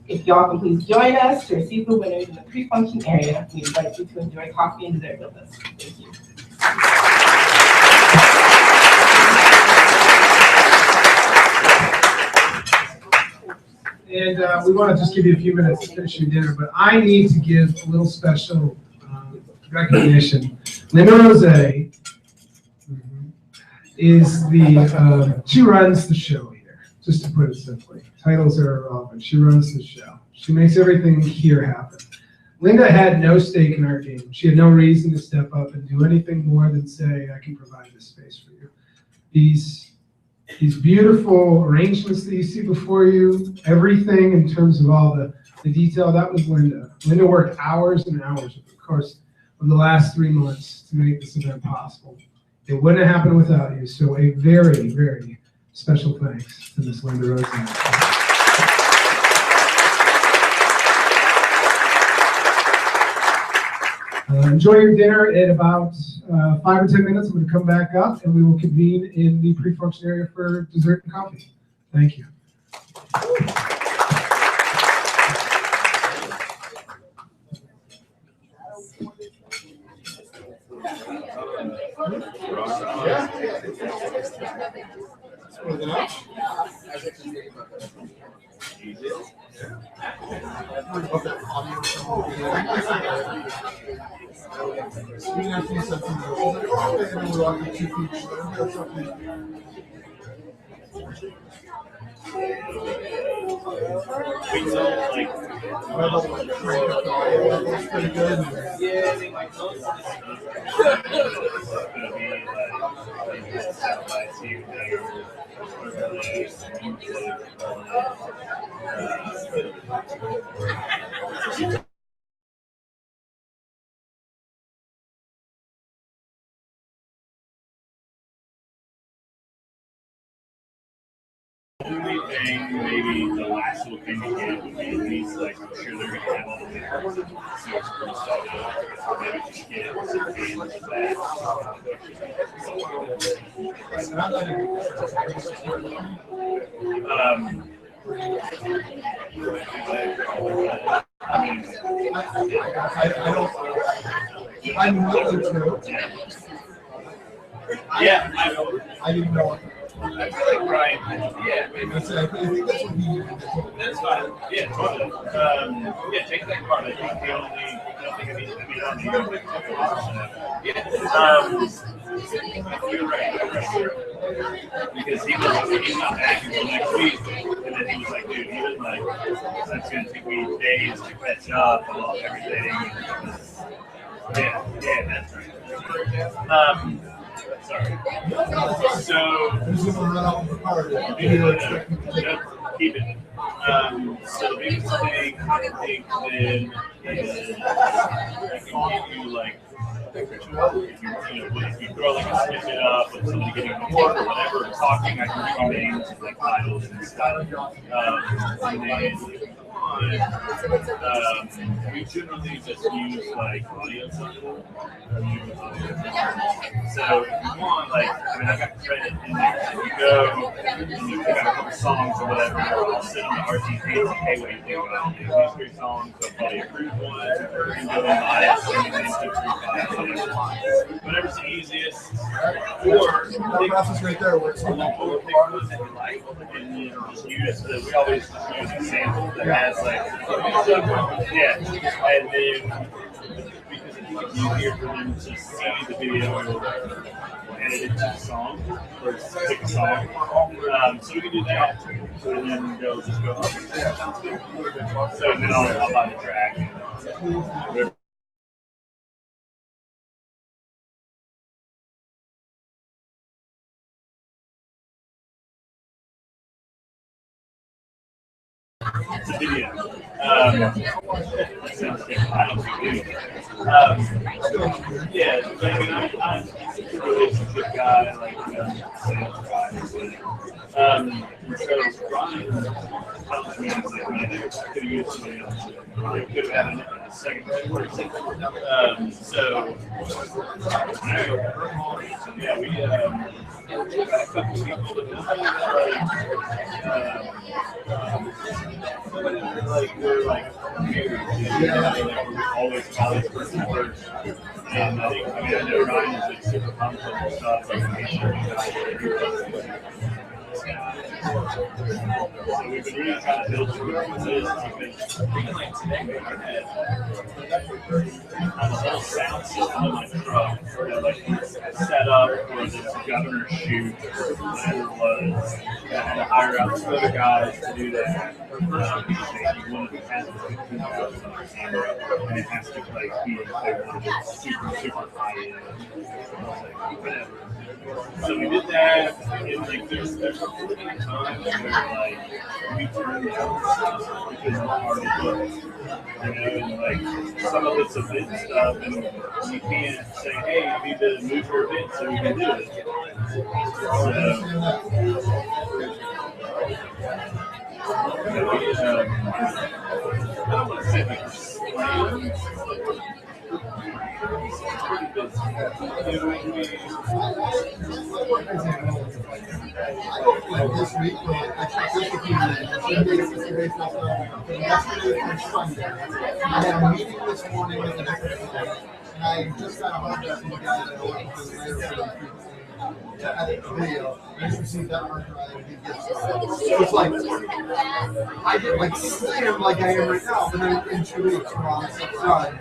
If y'all can please join us to receive the winners in the pre-function area, we invite you to enjoy coffee and dessert with us. Thank you. And we want to just give you a few minutes to finish your dinner, but I need to give a little special recognition. Linda Rose is she runs the show here, just to put it simply. Titles are irrelevant. She runs the show. She makes everything here happen. Linda had no stake in our game. She had no reason to step up and do anything more than say, I can provide this space for you. These beautiful arrangements that you see before you, everything in terms of all the detail, that was Linda. Linda worked hours and hours, of course, of the last 3 months to make this event possible. It wouldn't have happened without you, so a very, very special thanks to Ms. Linda Rose. Enjoy your dinner. In about 5 or 10 minutes, I'm going to come back up and we will convene in the pre-function area for dessert and coffee. Thank you. Only thing, maybe the last little thing you get would be at least like, I'm sure they're gonna have all the papers and see what's cool stuff. Maybe just get some games of that. I'm willing to. Yeah, I didn't know. I feel like Brian, yeah, maybe. I think that's what he did. That's fine. Yeah, totally. Yeah, take that card. I think the only, I don't think I don't need yeah. You're right. Because he's not back until next week. And then he was like, dude, he was like, that's going to take me days to catch up and everything. Yeah, that's right. Sorry. So, keep it. So the biggest thing I think then is you like, if you throw like a snippet up with somebody getting a board or whatever, talking, I can give you names like titles and stuff. And then we generally just use like audio sample. So if you want, like, I mean, I got credit in there. If you go and you pick out a couple songs or whatever, I'll sit on the RTP and say, hey, what do you think about these 3 songs? So probably approve one, and go and buy it, and then whatever's the easiest. Or the process right there works. Pick one that you like, and you know, just use the. We always use a sample that has like, yeah, and then because it's easier for them to see the video edited to the song or pick a song. So we can do that, and then they'll just go up. So then I'll buy the track. It's a video. I don't think yeah, I mean, I'm a relationship guy, like, sales guy. So Brian tells me, like, man, I could have used somebody else. I could have had a second person. So, yeah, we got a couple people that like we're like always call this person first. And I think, I know Ryan is like super pumped and stuff, like so we've been really trying to build performances because like today we had a whole sound system in my truck that like set up for this governor's shoot or whatever it was. I had to hire out some other guys to do that. Because one of them has like $2,000 camera and it has to like be super high end. Whatever. So we did that, and like there's a really time where like we turned out stuff because we're already booked, and like some of it's event stuff, and you can't say, hey, you need to move your event so we can do it. I don't want to say like This week, I checked this with you yesterday and Sunday. I had a meeting this morning with the next day, and I just got a hard drive from the guy that I worked with later for the to edit the video. I just received that hard drive and he gets it. So it's like, I get like slammed like I am right now, but then in 2 weeks we're on the same side.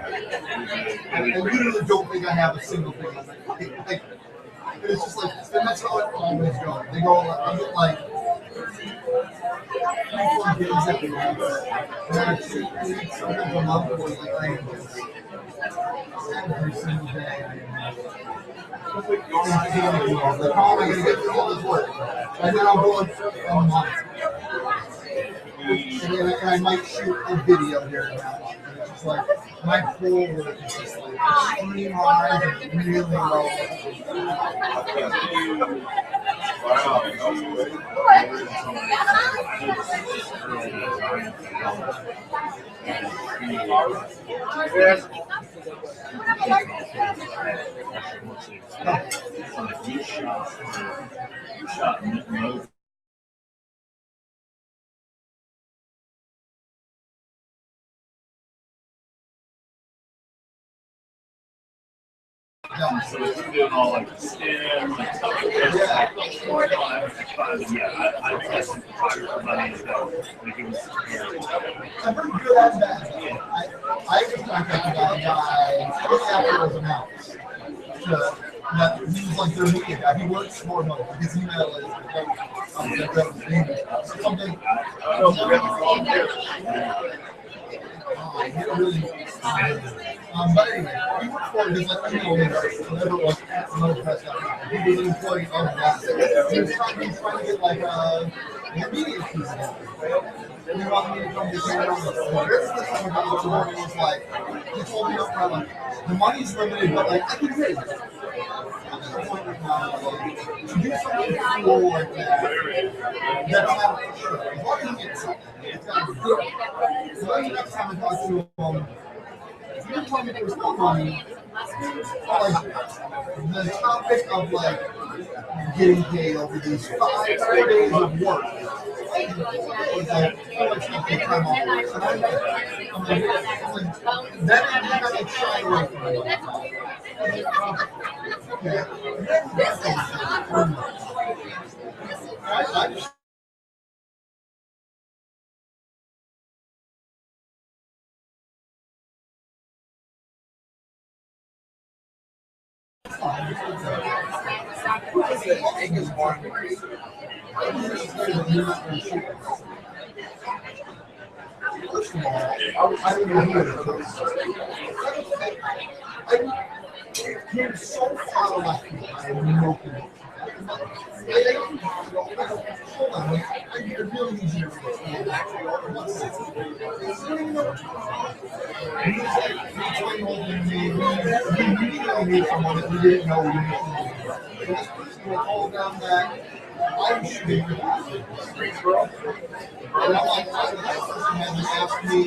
I literally don't think I have a single thing on my like, it's just like, and that's how it always goes. They go, I get like 3-4 days every week, and then 2 weeks, sometimes a month, where like I am just every single day I am like, how am I going to get through all this work? And then I'll go like a month. And I might shoot a video here and now. And it's just like, my whole work is just like extreme hard and really low. You shot so if you're doing all like STEM and stuff like that, I think that's some photographer money as well. Like it was, I'm pretty good at that. I just contacted a guy shortly after it was announced. That he was like their media guy. He works for them. His email is something. He really But anyway, he worked for his like whatever it was, another press guy. He was an employee of that. He was trying to get like a media piece together. And he wanted me to come to Canada. This time about the work was like, he told me up front, like, the money's limited, but like, I can do it. I'm at the point right now, like, to do something cool like that, that's not for sure. As long as you get something, it's got to be good. So that's the next time I talk to him. You're telling me there's no money. Like, the topic of like getting paid over these 4 days of work. It's like, how much you take time off? And I'm like, that you kind of shy away from it. Okay. I just First of all, I don't know who it is. You're so far left. I have no clue. Hold on, I really need you to need someone that we didn't know we needed. So this person will hold down that I'm shooting the and I'm like, this person hasn't asked me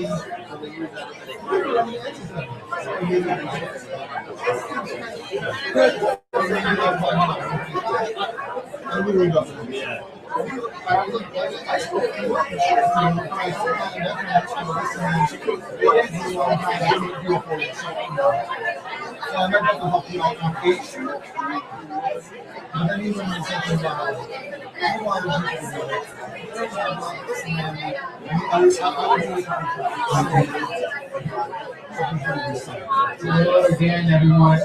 I really don't. I spoke to you. I might have to help you out on 8th Street. And then you went and said about I wanted you to do it. Hello again, everyone.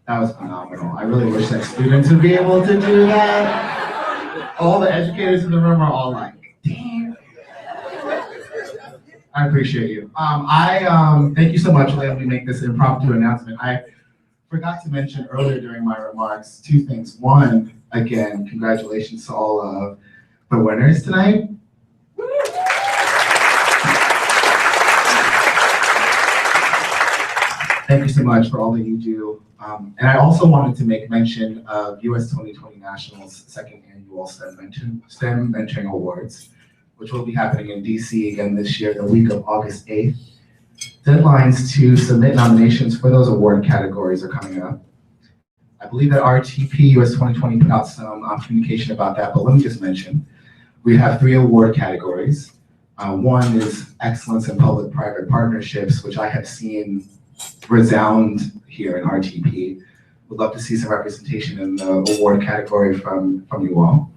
That was phenomenal. I really wish that students would be able to do that. All the educators in the room are all like, damn. I appreciate you. Thank you so much for letting me make this impromptu announcement. I forgot to mention earlier during my remarks 2 things. One, again, congratulations to all of the winners tonight. Thank you so much for all that you do. And I also wanted to make mention of US 2020 National's 2nd annual STEM Mentoring Awards, which will be happening in DC again this year, the week of August 8th. Deadlines to submit nominations for those award categories are coming up. I believe that RTP US 2020 put out some communication about that, but let me just mention, we have 3 award categories. One is Excellence in Public-Private Partnerships, which I have seen resound here in RTP. Would love to see some representation in the award category from you all.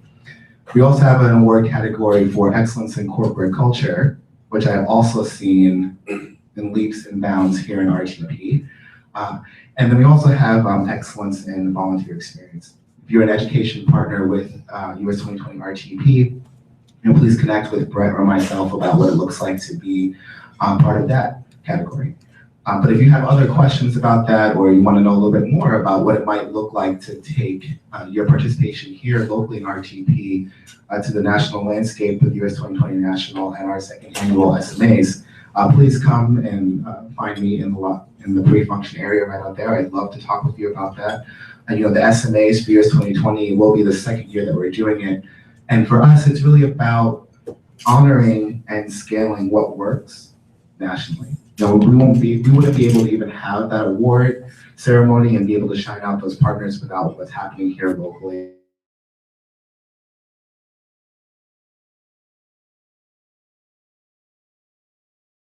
We also have an award category for Excellence in Corporate Culture, which I've also seen in leaps and bounds here in RTP. And then we also have Excellence in Volunteer Experience. If you're an education partner with US 2020 RTP, please connect with Brett or myself about what it looks like to be part of that category. But if you have other questions about that, or you want to know a little bit more about what it might look like to take your participation here locally in RTP to the national landscape with US 2020 National and our 2nd annual SMAs, please come and find me in the pre-function area right out there. I'd love to talk with you about that. And the SMAs for US 2020 will be the 2nd year that we're doing it. And for us, it's really about honoring and scaling what works nationally. We wouldn't be able to even have that award ceremony and be able to shine out those partners without what's happening here locally